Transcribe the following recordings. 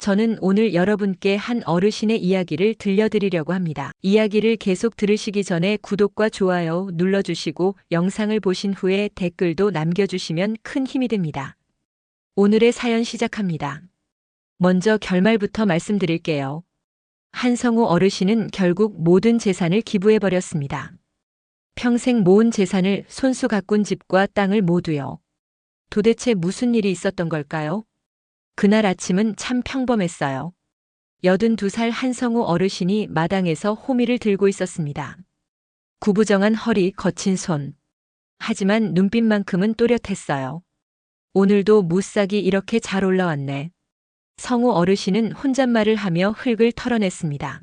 저는 오늘 여러분께 한 어르신의 이야기를 들려드리려고 합니다. 이야기를 계속 들으시기 전에 구독과 좋아요 눌러주시고 영상을 보신 후에 댓글도 남겨주시면 큰 힘이 됩니다. 오늘의 사연 시작합니다. 먼저 결말부터 말씀드릴게요. 한성우 어르신은 결국 모든 재산을 기부해버렸습니다. 평생 모은 재산을 손수 가꾼 집과 땅을 모두요. 도대체 무슨 일이 있었던 걸까요? 그날 아침은 참 평범했어요. 82살 한성우 어르신이 마당에서 호미를 들고 있었습니다. 구부정한 허리, 거친 손. 하지만 눈빛만큼은 또렷했어요. 오늘도 무싹이 이렇게 잘 올라왔네. 성우 어르신은 혼잣말을 하며 흙을 털어냈습니다.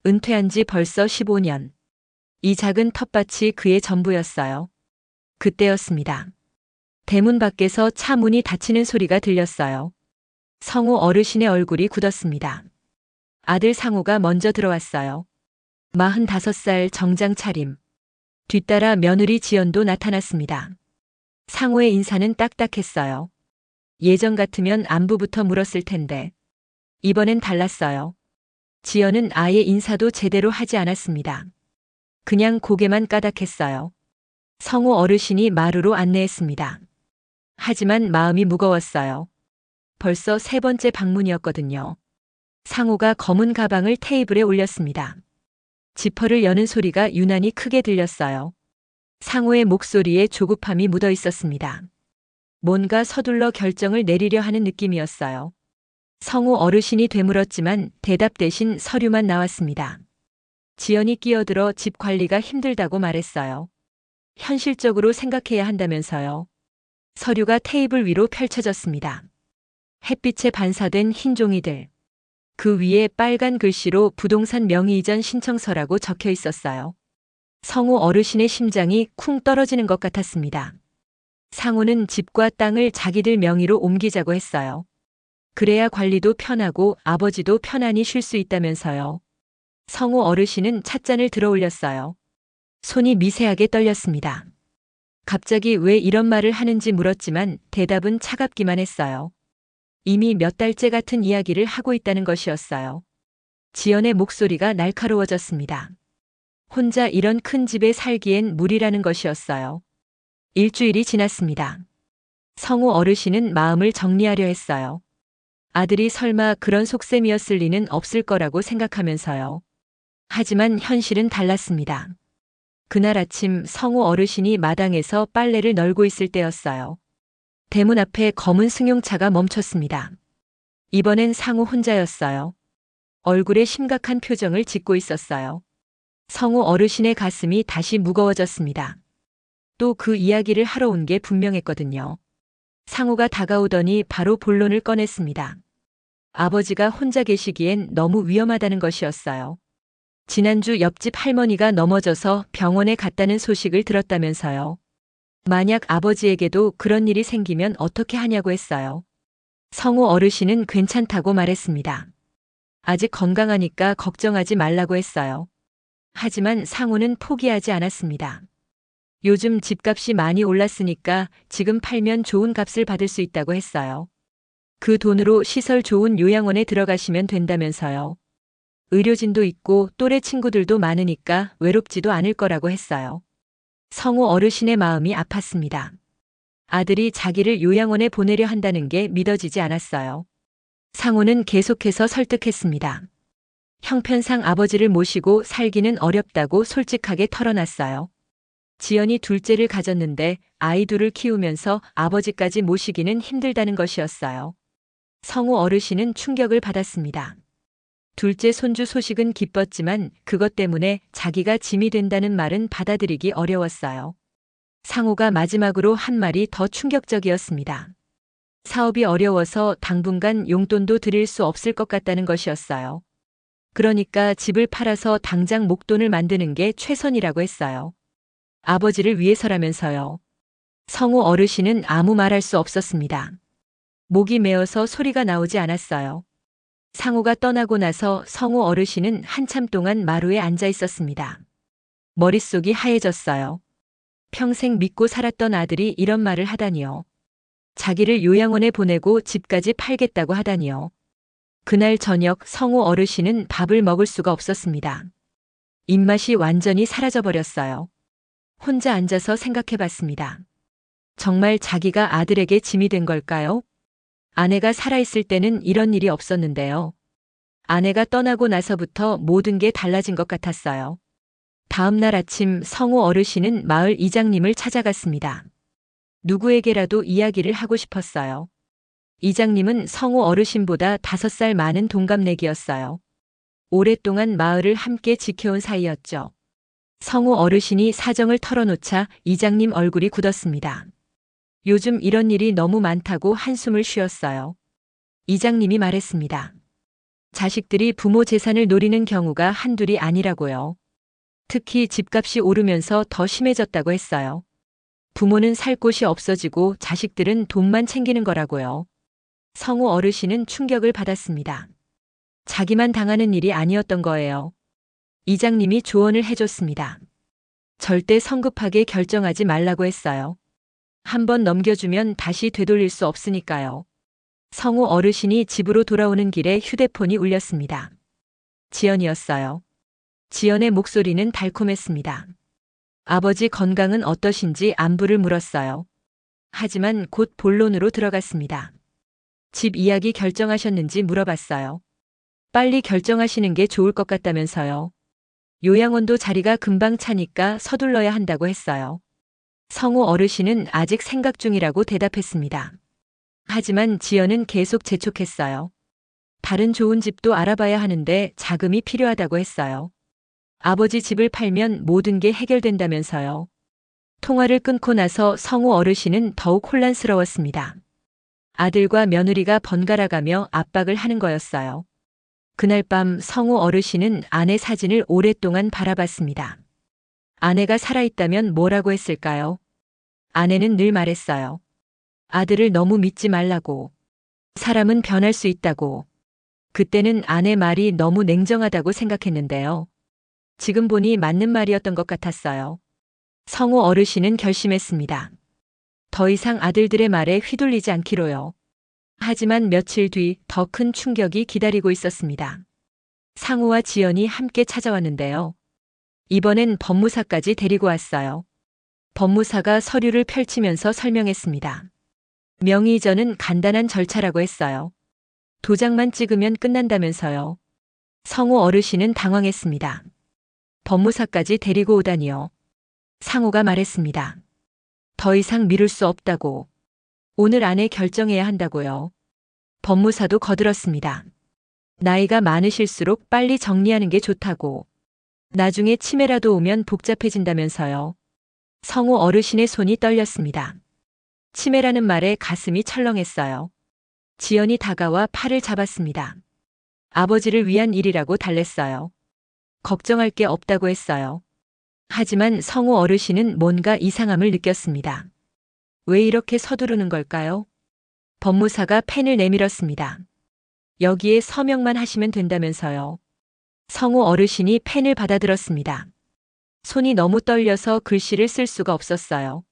은퇴한 지 벌써 15년. 이 작은 텃밭이 그의 전부였어요. 그때였습니다. 대문 밖에서 차 문이 닫히는 소리가 들렸어요. 성우 어르신의 얼굴이 굳었습니다. 아들 상우가 먼저 들어왔어요. 45살 정장 차림. 뒤따라 며느리 지연도 나타났습니다. 상우의 인사는 딱딱했어요. 예전 같으면 안부부터 물었을 텐데. 이번엔 달랐어요. 지연은 아예 인사도 제대로 하지 않았습니다. 그냥 고개만 까닥했어요. 성우 어르신이 마루로 안내했습니다. 하지만 마음이 무거웠어요. 벌써 3번째 방문이었거든요. 상우가 검은 가방을 테이블에 올렸습니다. 지퍼를 여는 소리가 유난히 크게 들렸어요. 상우의 목소리에 조급함이 묻어 있었습니다. 뭔가 서둘러 결정을 내리려 하는 느낌이었어요. 성우 어르신이 되물었지만 대답 대신 서류만 나왔습니다. 지연이 끼어들어 집 관리가 힘들다고 말했어요. 현실적으로 생각해야 한다면서요. 서류가 테이블 위로 펼쳐졌습니다. 햇빛에 반사된 흰 종이들. 그 위에 빨간 글씨로 부동산 명의이전 신청서라고 적혀 있었어요. 성우 어르신의 심장이 쿵 떨어지는 것 같았습니다. 상우는 집과 땅을 자기들 명의로 옮기자고 했어요. 그래야 관리도 편하고 아버지도 편안히 쉴 수 있다면서요. 성우 어르신은 찻잔을 들어 올렸어요. 손이 미세하게 떨렸습니다. 갑자기 왜 이런 말을 하는지 물었지만 대답은 차갑기만 했어요. 이미 몇 달째 같은 이야기를 하고 있다는 것이었어요. 지연의 목소리가 날카로워졌습니다. 혼자 이런 큰 집에 살기엔 무리라는 것이었어요. 일주일이 지났습니다. 성우 어르신은 마음을 정리하려 했어요. 아들이 설마 그런 속셈이었을 리는 없을 거라고 생각하면서요. 하지만 현실은 달랐습니다. 그날 아침 성우 어르신이 마당에서 빨래를 널고 있을 때였어요. 대문 앞에 검은 승용차가 멈췄습니다. 이번엔 상우 혼자였어요. 얼굴에 심각한 표정을 짓고 있었어요. 성우 어르신의 가슴이 다시 무거워졌습니다. 또 그 이야기를 하러 온 게 분명했거든요. 상우가 다가오더니 바로 본론을 꺼냈습니다. 아버지가 혼자 계시기엔 너무 위험하다는 것이었어요. 지난주 옆집 할머니가 넘어져서 병원에 갔다는 소식을 들었다면서요. 만약 아버지에게도 그런 일이 생기면 어떻게 하냐고 했어요. 성우 어르신은 괜찮다고 말했습니다. 아직 건강하니까 걱정하지 말라고 했어요. 하지만 상우는 포기하지 않았습니다. 요즘 집값이 많이 올랐으니까 지금 팔면 좋은 값을 받을 수 있다고 했어요. 그 돈으로 시설 좋은 요양원에 들어가시면 된다면서요. 의료진도 있고 또래 친구들도 많으니까 외롭지도 않을 거라고 했어요. 성우 어르신의 마음이 아팠습니다. 아들이 자기를 요양원에 보내려 한다는 게 믿어지지 않았어요. 상우는 계속해서 설득했습니다. 형편상 아버지를 모시고 살기는 어렵다고 솔직하게 털어놨어요. 지연이 둘째를 가졌는데 아이 둘을 키우면서 아버지까지 모시기는 힘들다는 것이었어요. 성우 어르신은 충격을 받았습니다. 둘째 손주 소식은 기뻤지만 그것 때문에 자기가 짐이 된다는 말은 받아들이기 어려웠어요. 상우가 마지막으로 한 말이 더 충격적이었습니다. 사업이 어려워서 당분간 용돈도 드릴 수 없을 것 같다는 것이었어요. 그러니까 집을 팔아서 당장 목돈을 만드는 게 최선이라고 했어요. 아버지를 위해서라면서요. 성우 어르신은 아무 말할 수 없었습니다. 목이 메어서 소리가 나오지 않았어요. 상우가 떠나고 나서 성우 어르신은 한참 동안 마루에 앉아 있었습니다. 머릿속이 하얘졌어요. 평생 믿고 살았던 아들이 이런 말을 하다니요. 자기를 요양원에 보내고 집까지 팔겠다고 하다니요. 그날 저녁 성우 어르신은 밥을 먹을 수가 없었습니다. 입맛이 완전히 사라져버렸어요. 혼자 앉아서 생각해 봤습니다. 정말 자기가 아들에게 짐이 된 걸까요? 아내가 살아있을 때는 이런 일이 없었는데요. 아내가 떠나고 나서부터 모든 게 달라진 것 같았어요. 다음 날 아침 성우 어르신은 마을 이장님을 찾아갔습니다. 누구에게라도 이야기를 하고 싶었어요. 이장님은 성우 어르신보다 5살 많은 동갑내기였어요. 오랫동안 마을을 함께 지켜온 사이였죠. 성우 어르신이 사정을 털어놓자 이장님 얼굴이 굳었습니다. 요즘 이런 일이 너무 많다고 한숨을 쉬었어요. 이장님이 말했습니다. 자식들이 부모 재산을 노리는 경우가 한둘이 아니라고요. 특히 집값이 오르면서 더 심해졌다고 했어요. 부모는 살 곳이 없어지고 자식들은 돈만 챙기는 거라고요. 성우 어르신은 충격을 받았습니다. 자기만 당하는 일이 아니었던 거예요. 이장님이 조언을 해줬습니다. 절대 성급하게 결정하지 말라고 했어요. 한번 넘겨주면 다시 되돌릴 수 없으니까요. 성우 어르신이 집으로 돌아오는 길에 휴대폰이 울렸습니다. 지연이었어요. 지연의 목소리는 달콤했습니다. 아버지 건강은 어떠신지 안부를 물었어요. 하지만 곧 본론으로 들어갔습니다. 집 이야기 결정하셨는지 물어봤어요. 빨리 결정하시는 게 좋을 것 같다면서요. 요양원도 자리가 금방 차니까 서둘러야 한다고 했어요. 성우 어르신은 아직 생각 중이라고 대답했습니다. 하지만 지연은 계속 재촉했어요. 다른 좋은 집도 알아봐야 하는데 자금이 필요하다고 했어요. 아버지 집을 팔면 모든 게 해결된다면서요. 통화를 끊고 나서 성우 어르신은 더욱 혼란스러웠습니다. 아들과 며느리가 번갈아가며 압박을 하는 거였어요. 그날 밤 성우 어르신은 아내 사진을 오랫동안 바라봤습니다. 아내가 살아있다면 뭐라고 했을까요? 아내는 늘 말했어요. 아들을 너무 믿지 말라고. 사람은 변할 수 있다고. 그때는 아내 말이 너무 냉정하다고 생각했는데요. 지금 보니 맞는 말이었던 것 같았어요. 성우 어르신은 결심했습니다. 더 이상 아들들의 말에 휘둘리지 않기로요. 하지만 며칠 뒤 더 큰 충격이 기다리고 있었습니다. 상우와 지연이 함께 찾아왔는데요. 이번엔 법무사까지 데리고 왔어요. 법무사가 서류를 펼치면서 설명했습니다. 명의 이전은 간단한 절차라고 했어요. 도장만 찍으면 끝난다면서요. 성우 어르신은 당황했습니다. 법무사까지 데리고 오다니요. 상우가 말했습니다. 더 이상 미룰 수 없다고. 오늘 안에 결정해야 한다고요. 법무사도 거들었습니다. 나이가 많으실수록 빨리 정리하는 게 좋다고. 나중에 치매라도 오면 복잡해진다면서요. 성우 어르신의 손이 떨렸습니다. 치매라는 말에 가슴이 철렁했어요. 지연이 다가와 팔을 잡았습니다. 아버지를 위한 일이라고 달랬어요. 걱정할 게 없다고 했어요. 하지만 성우 어르신은 뭔가 이상함을 느꼈습니다. 왜 이렇게 서두르는 걸까요? 법무사가 펜을 내밀었습니다. 여기에 서명만 하시면 된다면서요. 성우 어르신이 펜을 받아들었습니다. 손이 너무 떨려서 글씨를 쓸 수가 없었어요.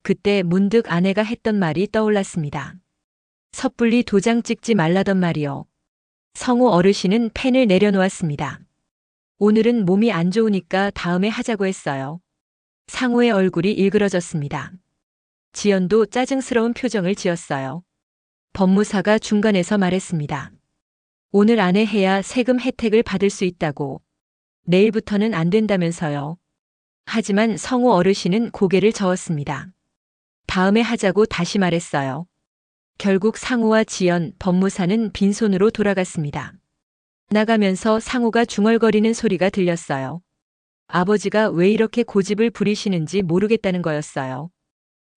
그때 문득 아내가 했던 말이 떠올랐습니다. 섣불리 도장 찍지 말라던 말이요. 성우 어르신은 펜을 내려놓았습니다. 오늘은 몸이 안 좋으니까 다음에 하자고 했어요. 상우의 얼굴이 일그러졌습니다. 지연도 짜증스러운 표정을 지었어요. 법무사가 중간에서 말했습니다. 오늘 안에 해야 세금 혜택을 받을 수 있다고. 내일부터는 안 된다면서요. 하지만 성우 어르신은 고개를 저었습니다. 다음에 하자고 다시 말했어요. 결국 상우와 지연, 법무사는 빈손으로 돌아갔습니다. 나가면서 상우가 중얼거리는 소리가 들렸어요. 아버지가 왜 이렇게 고집을 부리시는지 모르겠다는 거였어요.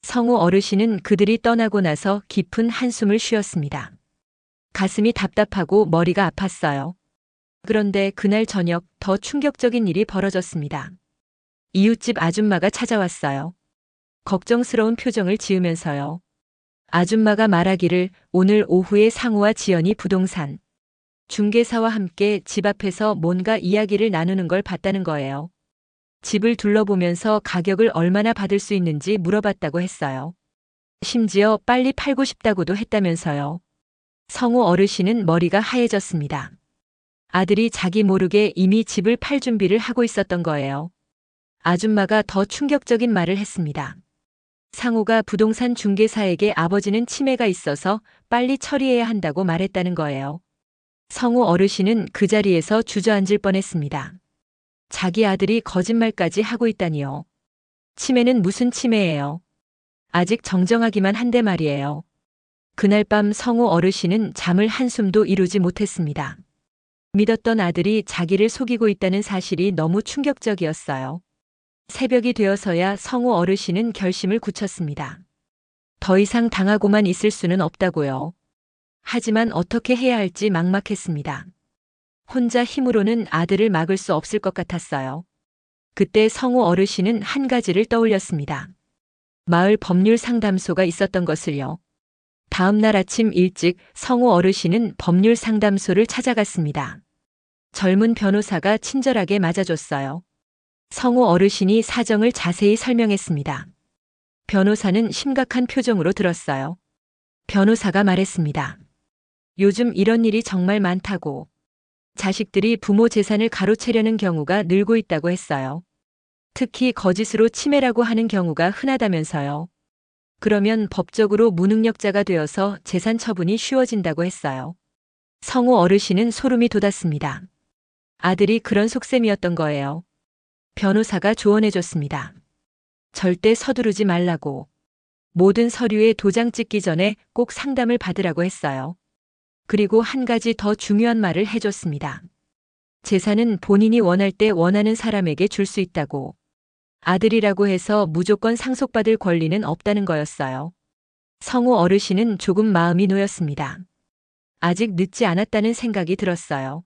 성우 어르신은 그들이 떠나고 나서 깊은 한숨을 쉬었습니다. 가슴이 답답하고 머리가 아팠어요. 그런데 그날 저녁 더 충격적인 일이 벌어졌습니다. 이웃집 아줌마가 찾아왔어요. 걱정스러운 표정을 지으면서요. 아줌마가 말하기를 오늘 오후에 상우와 지연이 부동산 중개사와 함께 집 앞에서 뭔가 이야기를 나누는 걸 봤다는 거예요. 집을 둘러보면서 가격을 얼마나 받을 수 있는지 물어봤다고 했어요. 심지어 빨리 팔고 싶다고도 했다면서요. 성우 어르신은 머리가 하얘졌습니다. 아들이 자기 모르게 이미 집을 팔 준비를 하고 있었던 거예요. 아줌마가 더 충격적인 말을 했습니다. 상우가 부동산 중개사에게 아버지는 치매가 있어서 빨리 처리해야 한다고 말했다는 거예요. 성우 어르신은 그 자리에서 주저앉을 뻔했습니다. 자기 아들이 거짓말까지 하고 있다니요. 치매는 무슨 치매예요? 아직 정정하기만 한데 말이에요. 그날 밤 성우 어르신은 잠을 한숨도 이루지 못했습니다. 믿었던 아들이 자기를 속이고 있다는 사실이 너무 충격적이었어요. 새벽이 되어서야 성우 어르신은 결심을 굳혔습니다. 더 이상 당하고만 있을 수는 없다고요. 하지만 어떻게 해야 할지 막막했습니다. 혼자 힘으로는 아들을 막을 수 없을 것 같았어요. 그때 성우 어르신은 한 가지를 떠올렸습니다. 마을 법률 상담소가 있었던 것을요. 다음 날 아침 일찍 성우 어르신은 법률 상담소를 찾아갔습니다. 젊은 변호사가 친절하게 맞아줬어요. 성우 어르신이 사정을 자세히 설명했습니다. 변호사는 심각한 표정으로 들었어요. 변호사가 말했습니다. 요즘 이런 일이 정말 많다고. 자식들이 부모 재산을 가로채려는 경우가 늘고 있다고 했어요. 특히 거짓으로 치매라고 하는 경우가 흔하다면서요. 그러면 법적으로 무능력자가 되어서 재산 처분이 쉬워진다고 했어요. 성우 어르신은 소름이 돋았습니다. 아들이 그런 속셈이었던 거예요. 변호사가 조언해줬습니다. 절대 서두르지 말라고. 모든 서류에 도장 찍기 전에 꼭 상담을 받으라고 했어요. 그리고 한 가지 더 중요한 말을 해줬습니다. 재산은 본인이 원할 때 원하는 사람에게 줄 수 있다고. 아들이라고 해서 무조건 상속받을 권리는 없다는 거였어요. 성우 어르신은 조금 마음이 놓였습니다. 아직 늦지 않았다는 생각이 들었어요.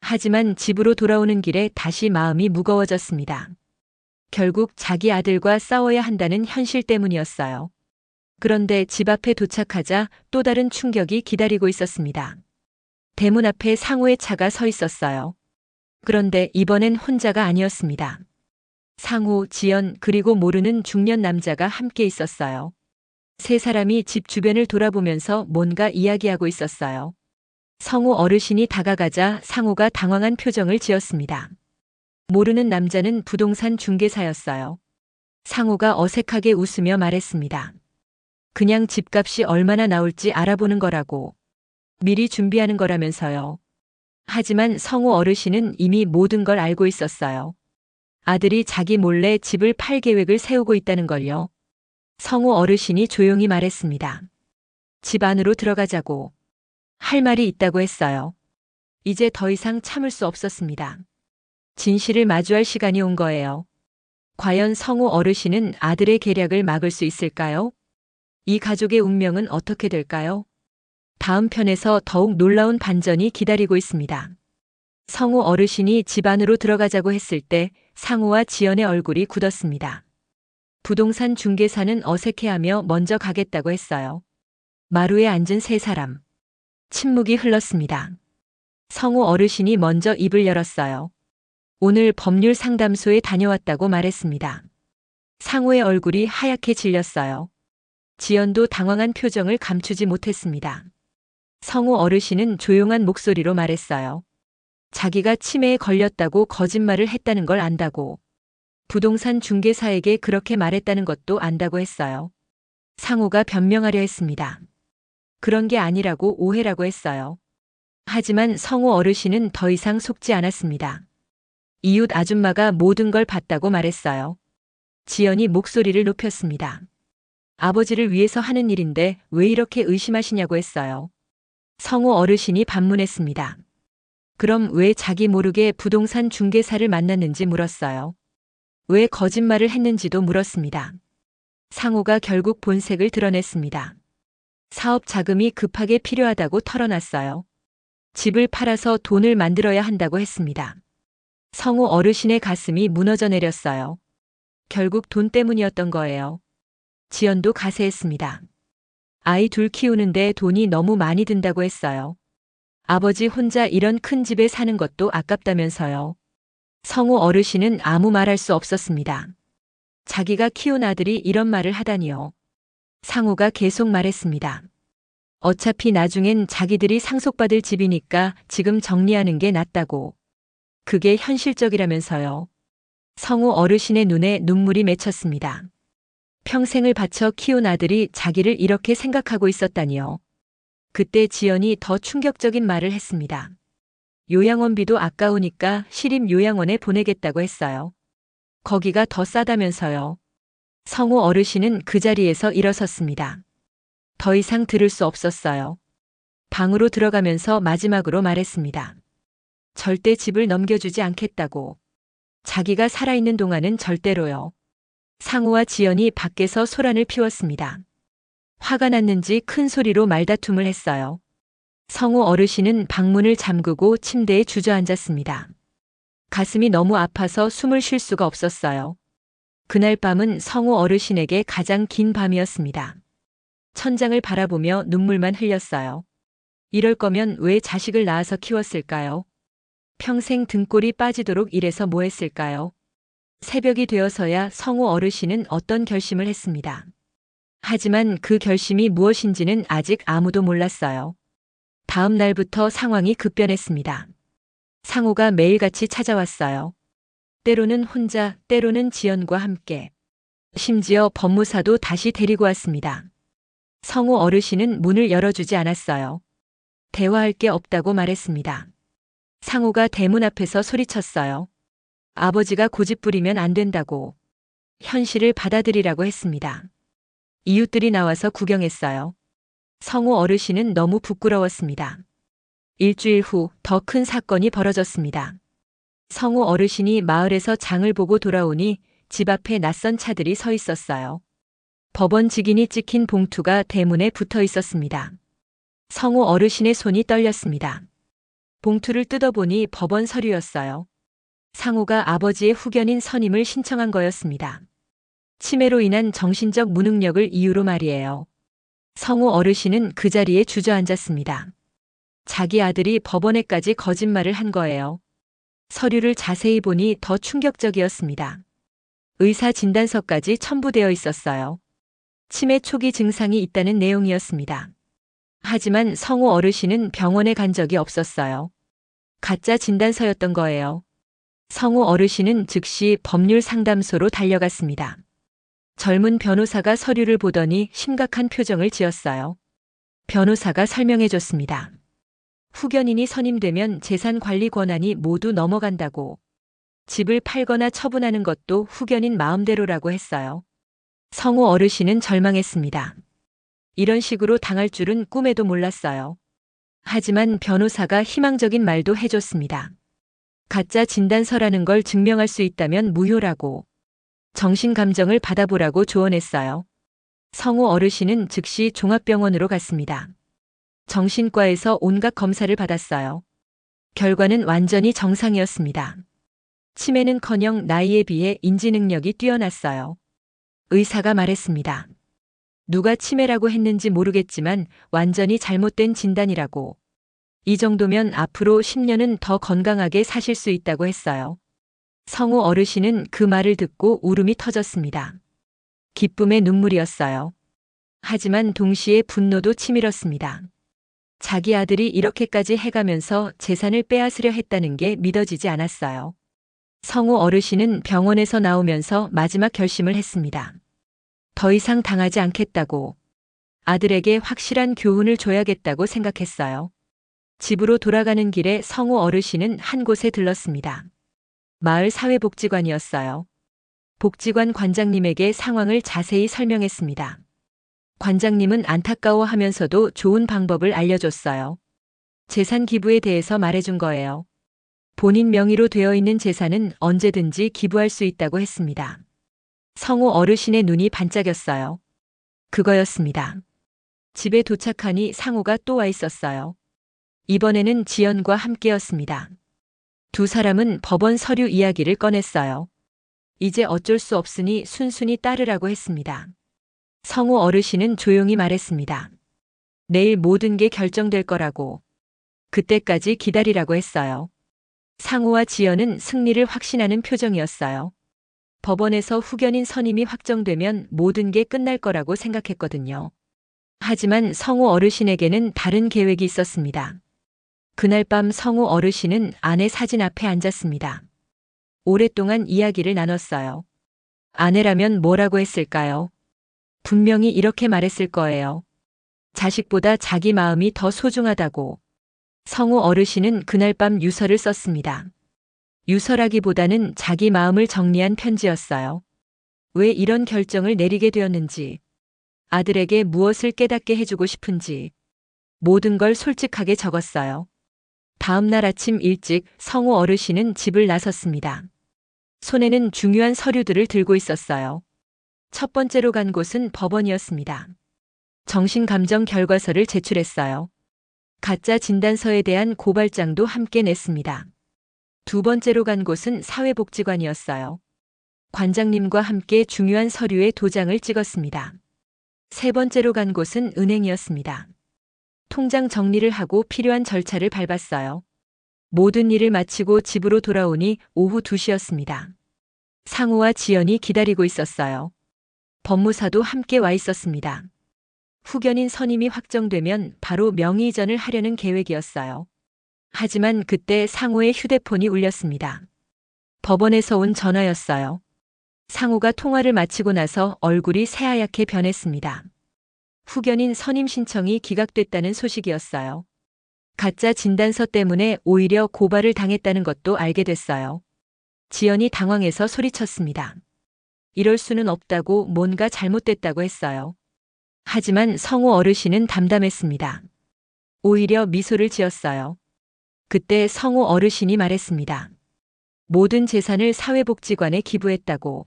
하지만 집으로 돌아오는 길에 다시 마음이 무거워졌습니다. 결국 자기 아들과 싸워야 한다는 현실 때문이었어요. 그런데 집 앞에 도착하자 또 다른 충격이 기다리고 있었습니다. 대문 앞에 상우의 차가 서 있었어요. 그런데 이번엔 혼자가 아니었습니다. 상우, 지연, 그리고 모르는 중년 남자가 함께 있었어요. 세 사람이 집 주변을 돌아보면서 뭔가 이야기하고 있었어요. 성우 어르신이 다가가자 상우가 당황한 표정을 지었습니다. 모르는 남자는 부동산 중개사였어요. 상우가 어색하게 웃으며 말했습니다. 그냥 집값이 얼마나 나올지 알아보는 거라고. 미리 준비하는 거라면서요. 하지만 성우 어르신은 이미 모든 걸 알고 있었어요. 아들이 자기 몰래 집을 팔 계획을 세우고 있다는 걸요. 성우 어르신이 조용히 말했습니다. 집 안으로 들어가자고. 할 말이 있다고 했어요. 이제 더 이상 참을 수 없었습니다. 진실을 마주할 시간이 온 거예요. 과연 성우 어르신은 아들의 계략을 막을 수 있을까요? 이 가족의 운명은 어떻게 될까요? 다음 편에서 더욱 놀라운 반전이 기다리고 있습니다. 성우 어르신이 집 안으로 들어가자고 했을 때 상우와 지연의 얼굴이 굳었습니다. 부동산 중개사는 어색해하며 먼저 가겠다고 했어요. 마루에 앉은 세 사람. 침묵이 흘렀습니다. 성우 어르신이 먼저 입을 열었어요. 오늘 법률 상담소에 다녀왔다고 말했습니다. 상우의 얼굴이 하얗게 질렸어요. 지연도 당황한 표정을 감추지 못했습니다. 성우 어르신은 조용한 목소리로 말했어요. 자기가 치매에 걸렸다고 거짓말을 했다는 걸 안다고. 부동산 중개사에게 그렇게 말했다는 것도 안다고 했어요. 상우가 변명하려 했습니다. 그런 게 아니라고 오해라고 했어요. 하지만 성우 어르신은 더 이상 속지 않았습니다. 이웃 아줌마가 모든 걸 봤다고 말했어요. 지연이 목소리를 높였습니다. 아버지를 위해서 하는 일인데 왜 이렇게 의심하시냐고 했어요. 성우 어르신이 반문했습니다. 그럼 왜 자기 모르게 부동산 중개사를 만났는지 물었어요. 왜 거짓말을 했는지도 물었습니다. 상우가 결국 본색을 드러냈습니다. 사업 자금이 급하게 필요하다고 털어놨어요. 집을 팔아서 돈을 만들어야 한다고 했습니다. 성우 어르신의 가슴이 무너져 내렸어요. 결국 돈 때문이었던 거예요. 지연도 가세했습니다. 아이 둘 키우는데 돈이 너무 많이 든다고 했어요. 아버지 혼자 이런 큰 집에 사는 것도 아깝다면서요. 성우 어르신은 아무 말할 수 없었습니다. 자기가 키운 아들이 이런 말을 하다니요. 상우가 계속 말했습니다. 어차피 나중엔 자기들이 상속받을 집이니까 지금 정리하는 게 낫다고. 그게 현실적이라면서요. 성우 어르신의 눈에 눈물이 맺혔습니다. 평생을 바쳐 키운 아들이 자기를 이렇게 생각하고 있었다니요. 그때 지연이 더 충격적인 말을 했습니다. 요양원비도 아까우니까 시립 요양원에 보내겠다고 했어요. 거기가 더 싸다면서요. 성우 어르신은 그 자리에서 일어섰습니다. 더 이상 들을 수 없었어요. 방으로 들어가면서 마지막으로 말했습니다. 절대 집을 넘겨주지 않겠다고. 자기가 살아있는 동안은 절대로요. 상우와 지연이 밖에서 소란을 피웠습니다. 화가 났는지 큰 소리로 말다툼을 했어요. 성우 어르신은 방문을 잠그고 침대에 주저앉았습니다. 가슴이 너무 아파서 숨을 쉴 수가 없었어요. 그날 밤은 성우 어르신에게 가장 긴 밤이었습니다. 천장을 바라보며 눈물만 흘렸어요. 이럴 거면 왜 자식을 낳아서 키웠을까요? 평생 등골이 빠지도록 일해서 뭐 했을까요? 새벽이 되어서야 성우 어르신은 어떤 결심을 했습니다. 하지만 그 결심이 무엇인지는 아직 아무도 몰랐어요. 다음 날부터 상황이 급변했습니다. 상우가 매일같이 찾아왔어요. 때로는 혼자, 때로는 지연과 함께. 심지어 법무사도 다시 데리고 왔습니다. 성우 어르신은 문을 열어주지 않았어요. 대화할 게 없다고 말했습니다. 상우가 대문 앞에서 소리쳤어요. 아버지가 고집부리면 안 된다고. 현실을 받아들이라고 했습니다. 이웃들이 나와서 구경했어요. 성우 어르신은 너무 부끄러웠습니다. 일주일 후 더 큰 사건이 벌어졌습니다. 성우 어르신이 마을에서 장을 보고 돌아오니 집 앞에 낯선 차들이 서 있었어요. 법원 직인이 찍힌 봉투가 대문에 붙어 있었습니다. 성우 어르신의 손이 떨렸습니다. 봉투를 뜯어보니 법원 서류였어요. 상우가 아버지의 후견인 선임을 신청한 거였습니다. 치매로 인한 정신적 무능력을 이유로 말이에요. 성우 어르신은 그 자리에 주저앉았습니다. 자기 아들이 법원에까지 거짓말을 한 거예요. 서류를 자세히 보니 더 충격적이었습니다. 의사 진단서까지 첨부되어 있었어요. 치매 초기 증상이 있다는 내용이었습니다. 하지만 성우 어르신은 병원에 간 적이 없었어요. 가짜 진단서였던 거예요. 성우 어르신은 즉시 법률 상담소로 달려갔습니다. 젊은 변호사가 서류를 보더니 심각한 표정을 지었어요. 변호사가 설명해 줬습니다. 후견인이 선임되면 재산 관리 권한이 모두 넘어간다고. 집을 팔거나 처분하는 것도 후견인 마음대로라고 했어요. 성우 어르신은 절망했습니다. 이런 식으로 당할 줄은 꿈에도 몰랐어요. 하지만 변호사가 희망적인 말도 해줬습니다. 가짜 진단서라는 걸 증명할 수 있다면 무효라고. 정신감정을 받아보라고 조언했어요. 성우 어르신은 즉시 종합병원으로 갔습니다. 정신과에서 온갖 검사를 받았어요. 결과는 완전히 정상이었습니다. 치매는커녕 나이에 비해 인지 능력이 뛰어났어요. 의사가 말했습니다. 누가 치매라고 했는지 모르겠지만 완전히 잘못된 진단이라고. 이 정도면 앞으로 10년은 더 건강하게 사실 수 있다고 했어요. 성우 어르신은 그 말을 듣고 울음이 터졌습니다. 기쁨의 눈물이었어요. 하지만 동시에 분노도 치밀었습니다. 자기 아들이 이렇게까지 해가면서 재산을 빼앗으려 했다는 게 믿어지지 않았어요. 성우 어르신은 병원에서 나오면서 마지막 결심을 했습니다. 더 이상 당하지 않겠다고. 아들에게 확실한 교훈을 줘야겠다고 생각했어요. 집으로 돌아가는 길에 성우 어르신은 한 곳에 들렀습니다. 마을 사회복지관이었어요. 복지관 관장님에게 상황을 자세히 설명했습니다. 관장님은 안타까워하면서도 좋은 방법을 알려줬어요. 재산 기부에 대해서 말해준 거예요. 본인 명의로 되어 있는 재산은 언제든지 기부할 수 있다고 했습니다. 성우 어르신의 눈이 반짝였어요. 그거였습니다. 집에 도착하니 상우가 또 와 있었어요. 이번에는 지연과 함께였습니다. 두 사람은 법원 서류 이야기를 꺼냈어요. 이제 어쩔 수 없으니 순순히 따르라고 했습니다. 성우 어르신은 조용히 말했습니다. 내일 모든 게 결정될 거라고. 그때까지 기다리라고 했어요. 상우와 지연은 승리를 확신하는 표정이었어요. 법원에서 후견인 선임이 확정되면 모든 게 끝날 거라고 생각했거든요. 하지만 성우 어르신에게는 다른 계획이 있었습니다. 그날 밤 성우 어르신은 아내 사진 앞에 앉았습니다. 오랫동안 이야기를 나눴어요. 아내라면 뭐라고 했을까요? 분명히 이렇게 말했을 거예요. 자식보다 자기 마음이 더 소중하다고. 성우 어르신은 그날 밤 유서를 썼습니다. 유서라기보다는 자기 마음을 정리한 편지였어요. 왜 이런 결정을 내리게 되었는지, 아들에게 무엇을 깨닫게 해주고 싶은지, 모든 걸 솔직하게 적었어요. 다음 날 아침 일찍 성우 어르신은 집을 나섰습니다. 손에는 중요한 서류들을 들고 있었어요. 첫 번째로 간 곳은 법원이었습니다. 정신감정 결과서를 제출했어요. 가짜 진단서에 대한 고발장도 함께 냈습니다. 두 번째로 간 곳은 사회복지관이었어요. 관장님과 함께 중요한 서류에 도장을 찍었습니다. 세 번째로 간 곳은 은행이었습니다. 통장 정리를 하고 필요한 절차를 밟았어요. 모든 일을 마치고 집으로 돌아오니 오후 2시였습니다. 상우와 지연이 기다리고 있었어요. 법무사도 함께 와 있었습니다. 후견인 선임이 확정되면 바로 명의이전을 하려는 계획이었어요. 하지만 그때 상우의 휴대폰이 울렸습니다. 법원에서 온 전화였어요. 상우가 통화를 마치고 나서 얼굴이 새하얗게 변했습니다. 후견인 선임 신청이 기각됐다는 소식이었어요. 가짜 진단서 때문에 오히려 고발을 당했다는 것도 알게 됐어요. 지연이 당황해서 소리쳤습니다. 이럴 수는 없다고, 뭔가 잘못됐다고 했어요. 하지만 성우 어르신은 담담했습니다. 오히려 미소를 지었어요. 그때 성우 어르신이 말했습니다. 모든 재산을 사회복지관에 기부했다고.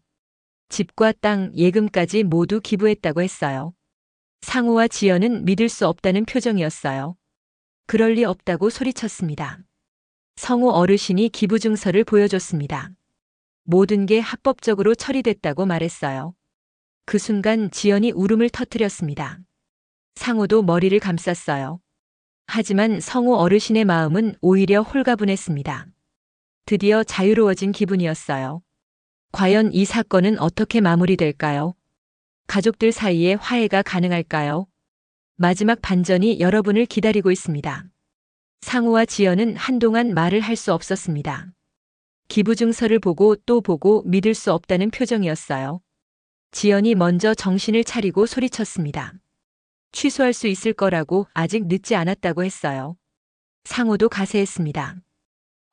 집과 땅, 예금까지 모두 기부했다고 했어요. 상우와 지연은 믿을 수 없다는 표정이었어요. 그럴 리 없다고 소리쳤습니다. 성우 어르신이 기부증서를 보여줬습니다. 모든 게 합법적으로 처리됐다고 말했어요. 그 순간 지연이 울음을 터뜨렸습니다. 상우도 머리를 감쌌어요. 하지만 성우 어르신의 마음은 오히려 홀가분했습니다. 드디어 자유로워진 기분이었어요. 과연 이 사건은 어떻게 마무리될까요? 가족들 사이에 화해가 가능할까요? 마지막 반전이 여러분을 기다리고 있습니다. 상우와 지연은 한동안 말을 할 수 없었습니다. 기부증서를 보고 또 보고 믿을 수 없다는 표정이었어요. 지연이 먼저 정신을 차리고 소리쳤습니다. 취소할 수 있을 거라고, 아직 늦지 않았다고 했어요. 상우도 가세했습니다.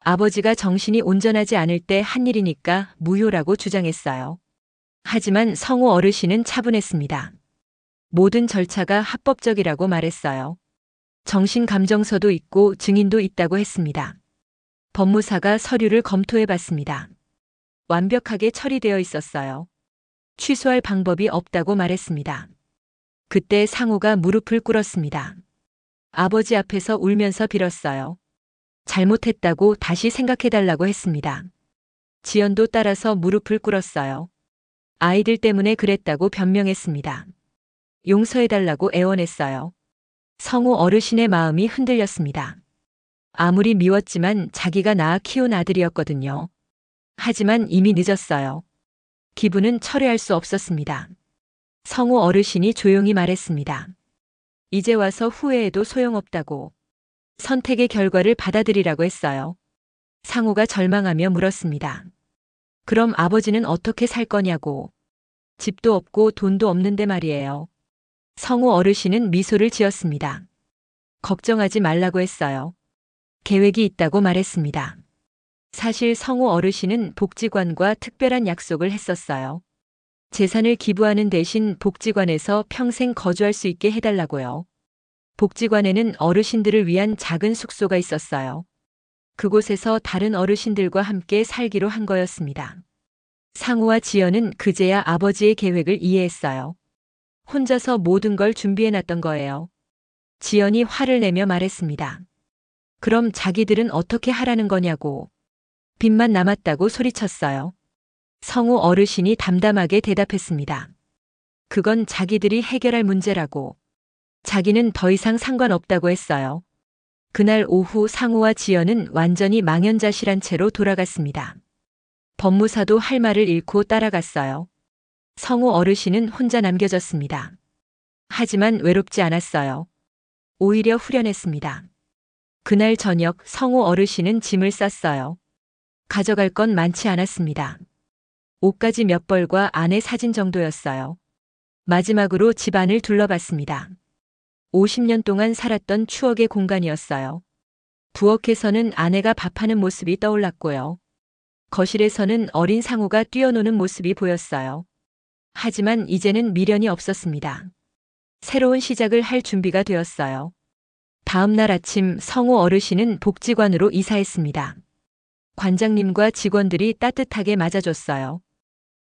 아버지가 정신이 온전하지 않을 때 한 일이니까 무효라고 주장했어요. 하지만 성우 어르신은 차분했습니다. 모든 절차가 합법적이라고 말했어요. 정신감정서도 있고 증인도 있다고 했습니다. 법무사가 서류를 검토해 봤습니다. 완벽하게 처리되어 있었어요. 취소할 방법이 없다고 말했습니다. 그때 상우가 무릎을 꿇었습니다. 아버지 앞에서 울면서 빌었어요. 잘못했다고 다시 생각해달라고 했습니다. 지연도 따라서 무릎을 꿇었어요. 아이들 때문에 그랬다고 변명했습니다. 용서해달라고 애원했어요. 성우 어르신의 마음이 흔들렸습니다. 아무리 미웠지만 자기가 낳아 키운 아들이었거든요. 하지만 이미 늦었어요. 기부는 철회할 수 없었습니다. 성우 어르신이 조용히 말했습니다. 이제 와서 후회해도 소용없다고. 선택의 결과를 받아들이라고 했어요. 상우가 절망하며 물었습니다. 그럼 아버지는 어떻게 살 거냐고. 집도 없고 돈도 없는데 말이에요. 성우 어르신은 미소를 지었습니다. 걱정하지 말라고 했어요. 계획이 있다고 말했습니다. 사실 성우 어르신은 복지관과 특별한 약속을 했었어요. 재산을 기부하는 대신 복지관에서 평생 거주할 수 있게 해달라고요. 복지관에는 어르신들을 위한 작은 숙소가 있었어요. 그곳에서 다른 어르신들과 함께 살기로 한 거였습니다. 상우와 지연은 그제야 아버지의 계획을 이해했어요. 혼자서 모든 걸 준비해놨던 거예요. 지연이 화를 내며 말했습니다. 그럼 자기들은 어떻게 하라는 거냐고. 빚만 남았다고 소리쳤어요. 성우 어르신이 담담하게 대답했습니다. 그건 자기들이 해결할 문제라고. 자기는 더 이상 상관없다고 했어요. 그날 오후 상우와 지연은 완전히 망연자실한 채로 돌아갔습니다. 법무사도 할 말을 잃고 따라갔어요. 성우 어르신은 혼자 남겨졌습니다. 하지만 외롭지 않았어요. 오히려 후련했습니다. 그날 저녁 성우 어르신은 짐을 쌌어요. 가져갈 건 많지 않았습니다. 옷가지 몇 벌과 아내 사진 정도였어요. 마지막으로 집안을 둘러봤습니다. 50년 동안 살았던 추억의 공간이었어요. 부엌에서는 아내가 밥하는 모습이 떠올랐고요. 거실에서는 어린 상우가 뛰어노는 모습이 보였어요. 하지만 이제는 미련이 없었습니다. 새로운 시작을 할 준비가 되었어요. 다음 날 아침 성우 어르신은 복지관으로 이사했습니다. 관장님과 직원들이 따뜻하게 맞아줬어요.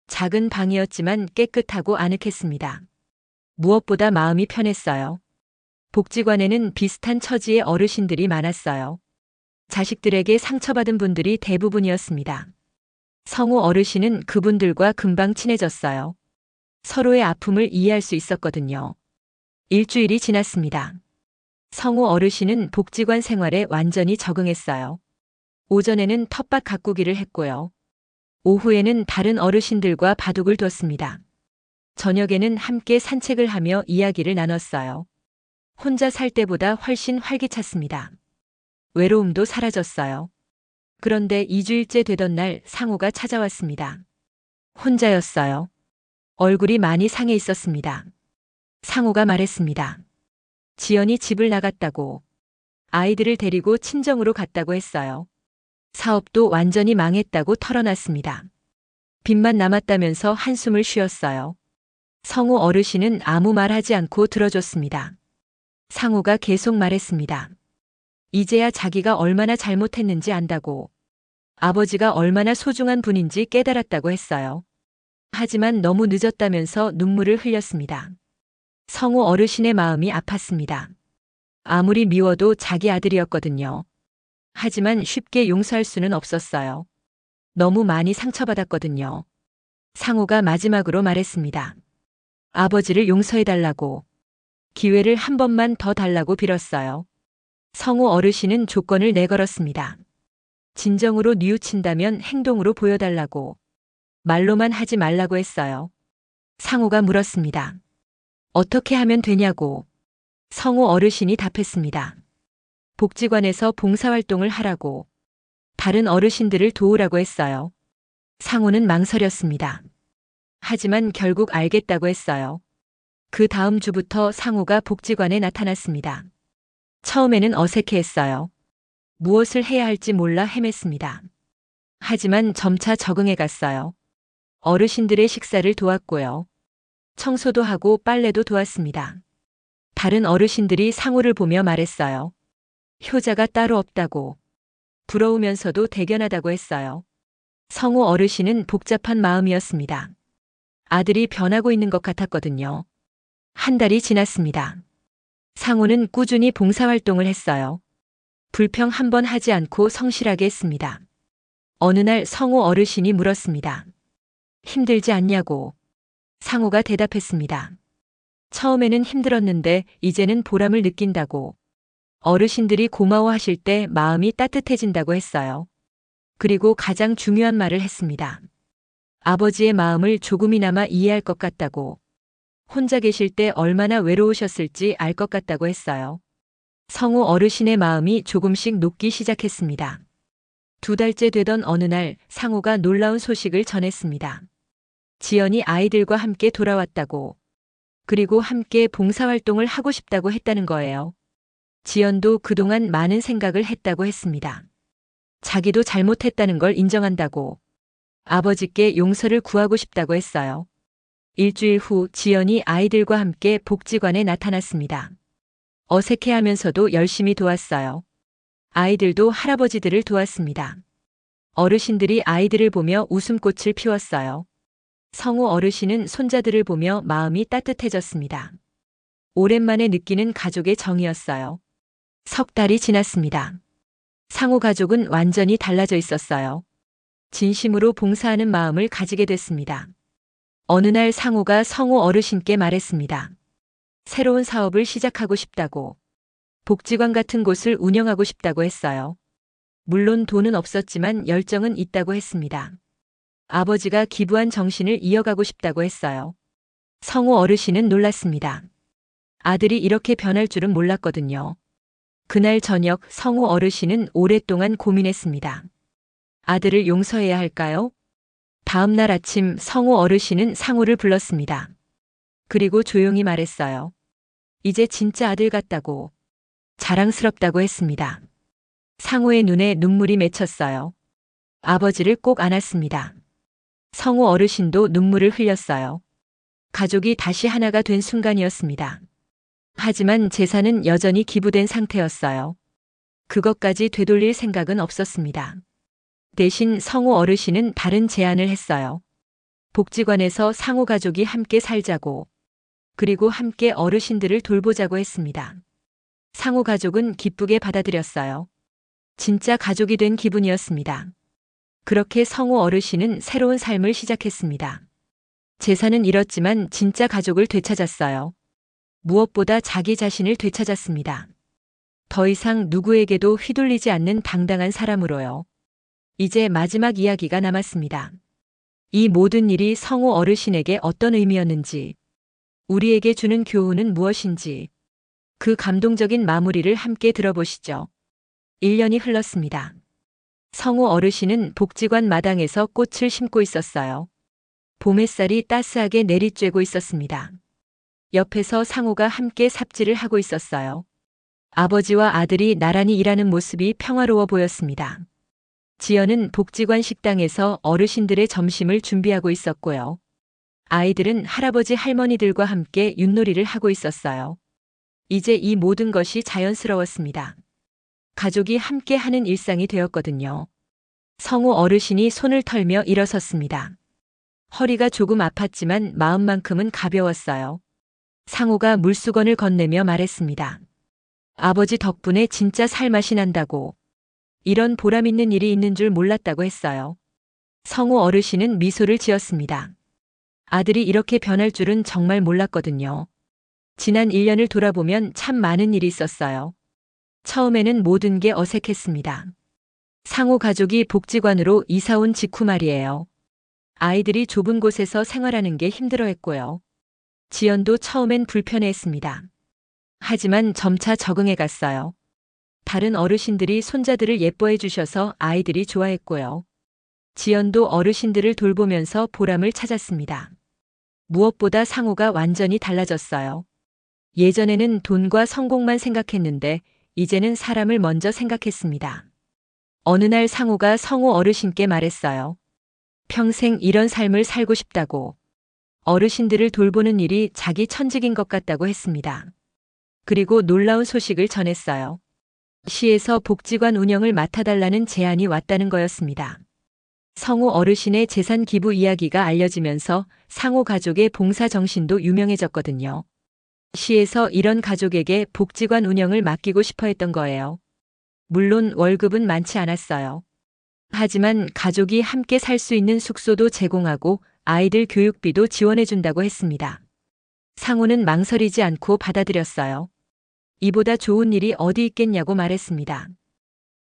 작은 방이었지만 깨끗하고 아늑했습니다. 무엇보다 마음이 편했어요. 복지관에는 비슷한 처지의 어르신들이 많았어요. 자식들에게 상처받은 분들이 대부분이었습니다. 성우 어르신은 그분들과 금방 친해졌어요. 서로의 아픔을 이해할 수 있었거든요. 일주일이 지났습니다. 성우 어르신은 복지관 생활에 완전히 적응했어요. 오전에는 텃밭 가꾸기를 했고요. 오후에는 다른 어르신들과 바둑을 뒀습니다. 저녁에는 함께 산책을 하며 이야기를 나눴어요. 혼자 살 때보다 훨씬 활기찼습니다. 외로움도 사라졌어요. 그런데 2주일째 되던 날 상우가 찾아왔습니다. 혼자였어요. 얼굴이 많이 상해 있었습니다. 상우가 말했습니다. 지연이 집을 나갔다고. 아이들을 데리고 친정으로 갔다고 했어요. 사업도 완전히 망했다고 털어놨습니다. 빚만 남았다면서 한숨을 쉬었어요. 성우 어르신은 아무 말하지 않고 들어줬습니다. 상우가 계속 말했습니다. 이제야 자기가 얼마나 잘못했는지 안다고. 아버지가 얼마나 소중한 분인지 깨달았다고 했어요. 하지만 너무 늦었다면서 눈물을 흘렸습니다. 성우 어르신의 마음이 아팠습니다. 아무리 미워도 자기 아들이었거든요. 하지만 쉽게 용서할 수는 없었어요. 너무 많이 상처받았거든요. 상우가 마지막으로 말했습니다. 아버지를 용서해달라고. 기회를 한 번만 더 달라고 빌었어요. 성우 어르신은 조건을 내걸었습니다. 진정으로 뉘우친다면 행동으로 보여달라고. 말로만 하지 말라고 했어요. 상우가 물었습니다. 어떻게 하면 되냐고. 성우 어르신이 답했습니다. 복지관에서 봉사활동을 하라고. 다른 어르신들을 도우라고 했어요. 상우는 망설였습니다. 하지만 결국 알겠다고 했어요. 그 다음 주부터 상우가 복지관에 나타났습니다. 처음에는 어색해했어요. 무엇을 해야 할지 몰라 헤맸습니다. 하지만 점차 적응해 갔어요. 어르신들의 식사를 도왔고요. 청소도 하고 빨래도 도왔습니다. 다른 어르신들이 상우를 보며 말했어요. 효자가 따로 없다고. 부러우면서도 대견하다고 했어요. 성우 어르신은 복잡한 마음이었습니다. 아들이 변하고 있는 것 같았거든요. 한 달이 지났습니다. 상우는 꾸준히 봉사활동을 했어요. 불평 한 번 하지 않고 성실하게 했습니다. 어느 날 성우 어르신이 물었습니다. 힘들지 않냐고. 상우가 대답했습니다. 처음에는 힘들었는데 이제는 보람을 느낀다고. 어르신들이 고마워하실 때 마음이 따뜻해진다고 했어요. 그리고 가장 중요한 말을 했습니다. 아버지의 마음을 조금이나마 이해할 것 같다고. 혼자 계실 때 얼마나 외로우셨을지 알 것 같다고 했어요. 성우 어르신의 마음이 조금씩 녹기 시작했습니다. 2달째 되던 어느 날 상우가 놀라운 소식을 전했습니다. 지연이 아이들과 함께 돌아왔다고. 그리고 함께 봉사활동을 하고 싶다고 했다는 거예요. 지연도 그동안 많은 생각을 했다고 했습니다. 자기도 잘못했다는 걸 인정한다고. 아버지께 용서를 구하고 싶다고 했어요. 일주일 후 지연이 아이들과 함께 복지관에 나타났습니다. 어색해하면서도 열심히 도왔어요. 아이들도 할아버지들을 도왔습니다. 어르신들이 아이들을 보며 웃음꽃을 피웠어요. 성우 어르신은 손자들을 보며 마음이 따뜻해졌습니다. 오랜만에 느끼는 가족의 정이었어요. 3달이 지났습니다. 상우 가족은 완전히 달라져 있었어요. 진심으로 봉사하는 마음을 가지게 됐습니다. 어느 날 상우가 성우 어르신께 말했습니다. 새로운 사업을 시작하고 싶다고. 복지관 같은 곳을 운영하고 싶다고 했어요. 물론 돈은 없었지만 열정은 있다고 했습니다. 아버지가 기부한 정신을 이어가고 싶다고 했어요. 성우 어르신은 놀랐습니다. 아들이 이렇게 변할 줄은 몰랐거든요. 그날 저녁 성우 어르신은 오랫동안 고민했습니다. 아들을 용서해야 할까요? 다음 날 아침 성우 어르신은 상우를 불렀습니다. 그리고 조용히 말했어요. 이제 진짜 아들 같다고. 자랑스럽다고 했습니다. 상우의 눈에 눈물이 맺혔어요. 아버지를 꼭 안았습니다. 성우 어르신도 눈물을 흘렸어요. 가족이 다시 하나가 된 순간이었습니다. 하지만 재산은 여전히 기부된 상태였어요. 그것까지 되돌릴 생각은 없었습니다. 대신 성우 어르신은 다른 제안을 했어요. 복지관에서 상우 가족이 함께 살자고, 그리고 함께 어르신들을 돌보자고 했습니다. 상우 가족은 기쁘게 받아들였어요. 진짜 가족이 된 기분이었습니다. 그렇게 성우 어르신은 새로운 삶을 시작했습니다. 재산은 잃었지만 진짜 가족을 되찾았어요. 무엇보다 자기 자신을 되찾았습니다. 더 이상 누구에게도 휘둘리지 않는 당당한 사람으로요. 이제 마지막 이야기가 남았습니다. 이 모든 일이 성우 어르신에게 어떤 의미였는지, 우리에게 주는 교훈은 무엇인지, 그 감동적인 마무리를 함께 들어보시죠. 1년이 흘렀습니다. 성우 어르신은 복지관 마당에서 꽃을 심고 있었어요. 봄 햇살이 따스하게 내리쬐고 있었습니다. 옆에서 상우가 함께 삽질을 하고 있었어요. 아버지와 아들이 나란히 일하는 모습이 평화로워 보였습니다. 지연은 복지관 식당에서 어르신들의 점심을 준비하고 있었고요. 아이들은 할아버지 할머니들과 함께 윷놀이를 하고 있었어요. 이제 이 모든 것이 자연스러웠습니다. 가족이 함께 하는 일상이 되었거든요. 성우 어르신이 손을 털며 일어섰습니다. 허리가 조금 아팠지만 마음만큼은 가벼웠어요. 상우가 물수건을 건네며 말했습니다. 아버지 덕분에 진짜 살맛이 난다고. 이런 보람 있는 일이 있는 줄 몰랐다고 했어요. 성우 어르신은 미소를 지었습니다. 아들이 이렇게 변할 줄은 정말 몰랐거든요. 지난 1년을 돌아보면 참 많은 일이 있었어요. 처음에는 모든 게 어색했습니다. 상우 가족이 복지관으로 이사 온 직후 말이에요. 아이들이 좁은 곳에서 생활하는 게 힘들어했고요. 지연도 처음엔 불편해했습니다. 하지만 점차 적응해 갔어요. 다른 어르신들이 손자들을 예뻐해 주셔서 아이들이 좋아했고요. 지연도 어르신들을 돌보면서 보람을 찾았습니다. 무엇보다 상우가 완전히 달라졌어요. 예전에는 돈과 성공만 생각했는데 이제는 사람을 먼저 생각했습니다. 어느 날 상우가 성우 어르신께 말했어요. 평생 이런 삶을 살고 싶다고. 어르신들을 돌보는 일이 자기 천직인 것 같다고 했습니다. 그리고 놀라운 소식을 전했어요. 시에서 복지관 운영을 맡아달라는 제안이 왔다는 거였습니다. 성우 어르신의 재산 기부 이야기가 알려지면서 상우 가족의 봉사 정신도 유명해졌거든요. 시에서 이런 가족에게 복지관 운영을 맡기고 싶어 했던 거예요. 물론 월급은 많지 않았어요. 하지만 가족이 함께 살 수 있는 숙소도 제공하고 아이들 교육비도 지원해준다고 했습니다. 상우는 망설이지 않고 받아들였어요. 이보다 좋은 일이 어디 있겠냐고 말했습니다.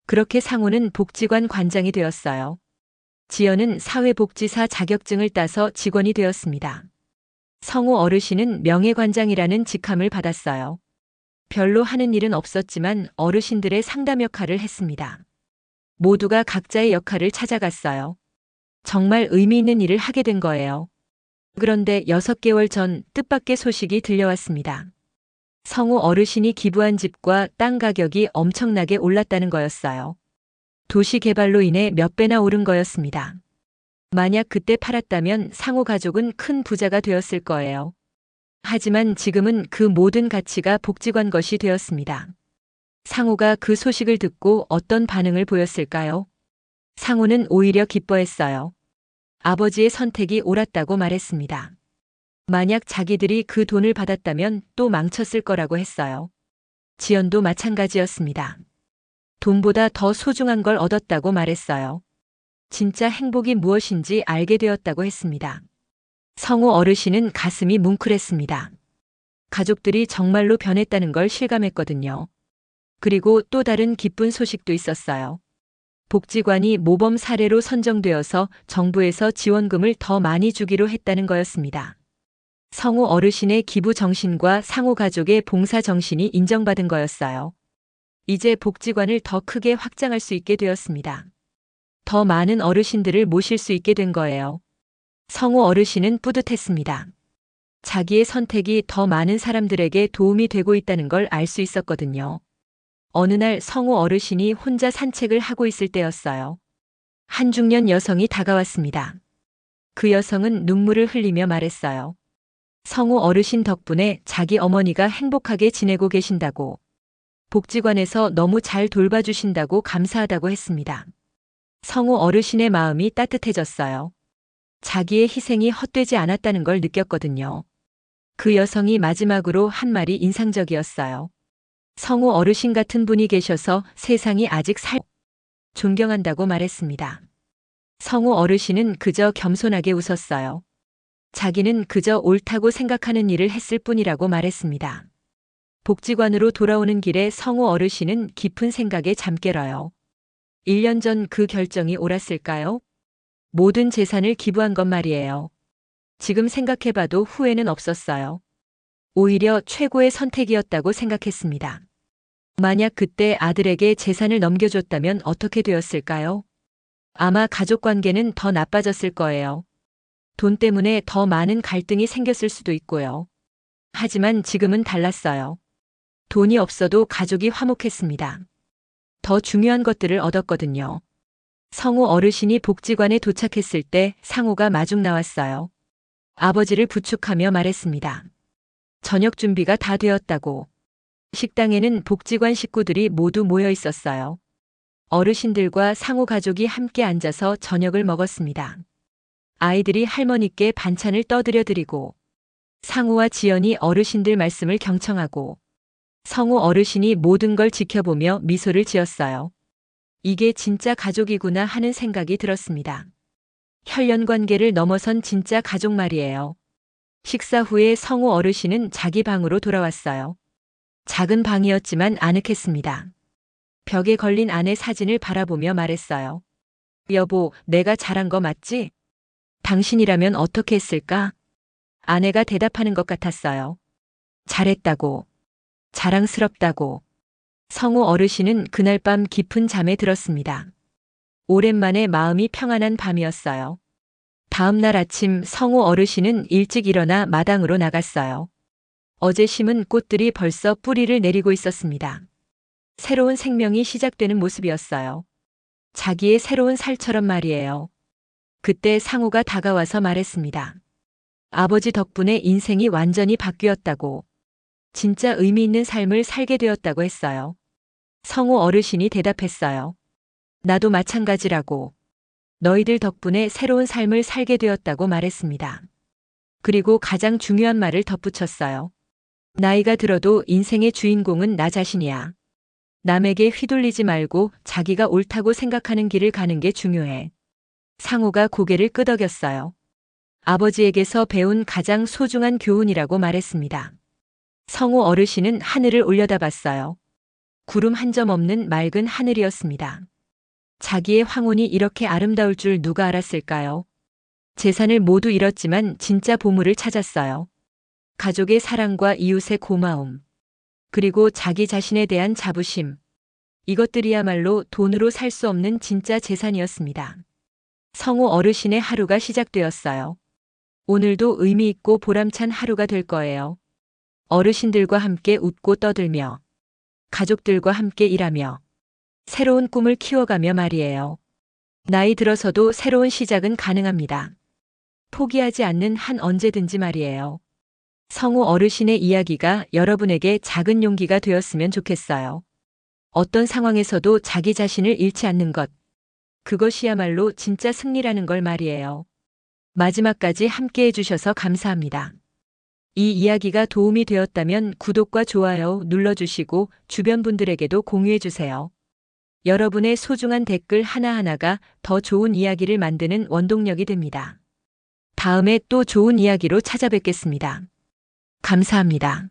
그렇게 상우는 복지관 관장이 되었어요. 지연은 사회복지사 자격증을 따서 직원이 되었습니다. 성우 어르신은 명예관장이라는 직함을 받았어요. 별로 하는 일은 없었지만 어르신들의 상담 역할을 했습니다. 모두가 각자의 역할을 찾아갔어요. 정말 의미 있는 일을 하게 된 거예요. 그런데 6개월 전 뜻밖의 소식이 들려왔습니다. 성우 어르신이 기부한 집과 땅 가격이 엄청나게 올랐다는 거였어요. 도시 개발로 인해 몇 배나 오른 거였습니다. 만약 그때 팔았다면 상우 가족은 큰 부자가 되었을 거예요. 하지만 지금은 그 모든 가치가 복지관 것이 되었습니다. 상우가 그 소식을 듣고 어떤 반응을 보였을까요? 상우는 오히려 기뻐했어요. 아버지의 선택이 옳았다고 말했습니다. 만약 자기들이 그 돈을 받았다면 또 망쳤을 거라고 했어요. 지연도 마찬가지였습니다. 돈보다 더 소중한 걸 얻었다고 말했어요. 진짜 행복이 무엇인지 알게 되었다고 했습니다. 성우 어르신은 가슴이 뭉클했습니다. 가족들이 정말로 변했다는 걸 실감했거든요. 그리고 또 다른 기쁜 소식도 있었어요. 복지관이 모범 사례로 선정되어서 정부에서 지원금을 더 많이 주기로 했다는 거였습니다. 성우 어르신의 기부 정신과 상호 가족의 봉사 정신이 인정받은 거였어요. 이제 복지관을 더 크게 확장할 수 있게 되었습니다. 더 많은 어르신들을 모실 수 있게 된 거예요. 성우 어르신은 뿌듯했습니다. 자기의 선택이 더 많은 사람들에게 도움이 되고 있다는 걸 알 수 있었거든요. 어느 날 성우 어르신이 혼자 산책을 하고 있을 때였어요. 한 중년 여성이 다가왔습니다. 그 여성은 눈물을 흘리며 말했어요. 성우 어르신 덕분에 자기 어머니가 행복하게 지내고 계신다고, 복지관에서 너무 잘 돌봐주신다고 감사하다고 했습니다. 성우 어르신의 마음이 따뜻해졌어요. 자기의 희생이 헛되지 않았다는 걸 느꼈거든요. 그 여성이 마지막으로 한 말이 인상적이었어요. 성우 어르신 같은 분이 계셔서 세상이 아직 존경한다고 말했습니다. 성우 어르신은 그저 겸손하게 웃었어요. 자기는 그저 옳다고 생각하는 일을 했을 뿐이라고 말했습니다. 복지관으로 돌아오는 길에 성우 어르신은 깊은 생각에 잠결어요. 1년 전 그 결정이 옳았을까요? 모든 재산을 기부한 것 말이에요. 지금 생각해봐도 후회는 없었어요. 오히려 최고의 선택이었다고 생각했습니다. 만약 그때 아들에게 재산을 넘겨줬다면 어떻게 되었을까요? 아마 가족 관계는 더 나빠졌을 거예요. 돈 때문에 더 많은 갈등이 생겼을 수도 있고요. 하지만 지금은 달랐어요. 돈이 없어도 가족이 화목했습니다. 더 중요한 것들을 얻었거든요. 성우 어르신이 복지관에 도착했을 때 상호가 마중 나왔어요. 아버지를 부축하며 말했습니다. 저녁 준비가 다 되었다고. 식당에는 복지관 식구들이 모두 모여 있었어요. 어르신들과 상호 가족이 함께 앉아서 저녁을 먹었습니다. 아이들이 할머니께 반찬을 떠들여 드리고, 상호와 지연이 어르신들 말씀을 경청하고, 성우 어르신이 모든 걸 지켜보며 미소를 지었어요. 이게 진짜 가족이구나 하는 생각이 들었습니다. 혈연 관계를 넘어선 진짜 가족 말이에요. 식사 후에 성우 어르신은 자기 방으로 돌아왔어요. 작은 방이었지만 아늑했습니다. 벽에 걸린 아내 사진을 바라보며 말했어요. 여보, 내가 잘한 거 맞지? 당신이라면 어떻게 했을까? 아내가 대답하는 것 같았어요. 잘했다고. 자랑스럽다고. 성우 어르신은 그날 밤 깊은 잠에 들었습니다. 오랜만에 마음이 평안한 밤이었어요. 다음 날 아침 성우 어르신은 일찍 일어나 마당으로 나갔어요. 어제 심은 꽃들이 벌써 뿌리를 내리고 있었습니다. 새로운 생명이 시작되는 모습이었어요. 자기의 새로운 살처럼 말이에요. 그때 상우가 다가와서 말했습니다. 아버지 덕분에 인생이 완전히 바뀌었다고. 진짜 의미 있는 삶을 살게 되었다고 했어요. 성우 어르신이 대답했어요. 나도 마찬가지라고. 너희들 덕분에 새로운 삶을 살게 되었다고 말했습니다. 그리고 가장 중요한 말을 덧붙였어요. 나이가 들어도 인생의 주인공은 나 자신이야. 남에게 휘둘리지 말고 자기가 옳다고 생각하는 길을 가는 게 중요해. 상우가 고개를 끄덕였어요. 아버지에게서 배운 가장 소중한 교훈이라고 말했습니다. 성우 어르신은 하늘을 올려다봤어요. 구름 한 점 없는 맑은 하늘이었습니다. 자기의 황혼이 이렇게 아름다울 줄 누가 알았을까요? 재산을 모두 잃었지만 진짜 보물을 찾았어요. 가족의 사랑과 이웃의 고마움, 그리고 자기 자신에 대한 자부심. 이것들이야말로 돈으로 살 수 없는 진짜 재산이었습니다. 성우 어르신의 하루가 시작되었어요. 오늘도 의미 있고 보람찬 하루가 될 거예요. 어르신들과 함께 웃고 떠들며, 가족들과 함께 일하며, 새로운 꿈을 키워가며 말이에요. 나이 들어서도 새로운 시작은 가능합니다. 포기하지 않는 한 언제든지 말이에요. 성우 어르신의 이야기가 여러분에게 작은 용기가 되었으면 좋겠어요. 어떤 상황에서도 자기 자신을 잃지 않는 것. 그것이야말로 진짜 승리라는 걸 말이에요. 마지막까지 함께 해주셔서 감사합니다. 이 이야기가 도움이 되었다면 구독과 좋아요 눌러주시고 주변 분들에게도 공유해주세요. 여러분의 소중한 댓글 하나하나가 더 좋은 이야기를 만드는 원동력이 됩니다. 다음에 또 좋은 이야기로 찾아뵙겠습니다. 감사합니다.